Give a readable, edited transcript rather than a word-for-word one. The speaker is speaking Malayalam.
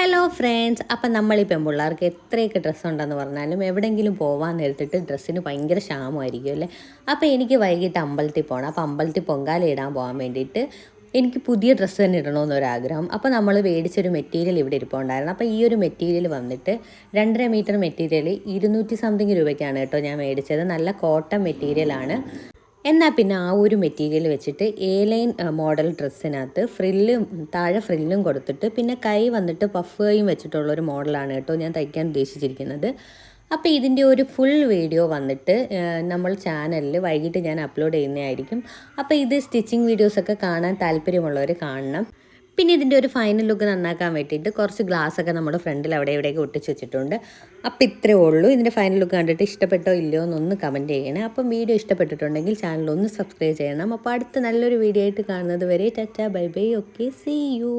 ഹലോ ഫ്രണ്ട്സ്, അപ്പം നമ്മൾ ഈ പെൺപിള്ളേർക്ക് എത്രയൊക്കെ ഡ്രസ്സ് ഉണ്ടെന്ന് പറഞ്ഞാലും എവിടെയെങ്കിലും പോകാൻ നേരത്തിട്ട് ഡ്രസ്സിന് ഭയങ്കര ക്ഷാമമായിരിക്കും അല്ലേ. അപ്പോൾ എനിക്ക് വൈകിട്ട് അമ്പലത്തിൽ പോകണം. അപ്പോൾ അമ്പലത്തിൽ പൊങ്കാല ഇടാൻ പോകാൻ വേണ്ടിയിട്ട് എനിക്ക് പുതിയ ഡ്രസ്സ് തന്നെ ഇടണമെന്നൊരാഗ്രഹം. അപ്പോൾ നമ്മൾ മേടിച്ചൊരു മെറ്റീരിയൽ ഇവിടെ ഇരിപ്പുണ്ടായിരുന്നു. അപ്പോൾ ഈ ഒരു മെറ്റീരിയൽ വന്നിട്ട് 2.5 മീറ്റർ മെറ്റീരിയൽ 200 സംതിങ് രൂപയ്ക്കാണ് കേട്ടോ ഞാൻ മേടിച്ചത്. നല്ല കോട്ടൺ മെറ്റീരിയലാണ്. എന്നാൽ പിന്നെ ആ ഒരു മെറ്റീരിയൽ വെച്ചിട്ട് ലൈൻ മോഡൽ ഡ്രസ്സിനകത്ത് താഴെ ഫ്രില്ലും കൊടുത്തിട്ട് പിന്നെ കൈ വന്നിട്ട് പഫ് കൈയും വെച്ചിട്ടുള്ളൊരു മോഡലാണ് കേട്ടോ ഞാൻ തയ്ക്കാൻ ഉദ്ദേശിച്ചിരിക്കുന്നത്. അപ്പോൾ ഇതിൻ്റെ ഒരു ഫുൾ വീഡിയോ വന്നിട്ട് നമ്മൾ ചാനലിൽ വൈകിട്ട് ഞാൻ അപ്ലോഡ് ചെയ്യുന്നതായിരിക്കും. അപ്പോൾ ഇത് സ്റ്റിച്ചിങ് വീഡിയോസൊക്കെ കാണാൻ താല്പര്യമുള്ളവർ കാണണം. പിന്നെ ഇതിൻ്റെ ഒരു ഫൈനൽ ലുക്ക് നന്നാക്കാൻ വേണ്ടിയിട്ട് കുറച്ച് ഗ്ലാസ്സൊക്കെ നമ്മുടെ ഫ്രണ്ടിൽ അവിടെ ഇവിടെയൊക്കെ ഒട്ടിച്ച് വെച്ചിട്ടുണ്ട്. അപ്പോൾ ഇത്രയേ ഉള്ളൂ. ഇതിൻ്റെ ഫൈനൽ ലുക്ക് കണ്ടിട്ട് ഇഷ്ടപ്പെട്ടോ ഇല്ലയോ എന്നൊന്ന് കമൻറ്റ് ചെയ്യണേ. അപ്പം വീഡിയോ ഇഷ്ടപ്പെട്ടിട്ടുണ്ടെങ്കിൽ ചാനൽ ഒന്ന് സബ്സ്ക്രൈബ് ചെയ്യണം. അപ്പോൾ അടുത്ത നല്ലൊരു വീഡിയോ ആയിട്ട് കാണുന്നത് വരെ tata bye bye. Okay, see U.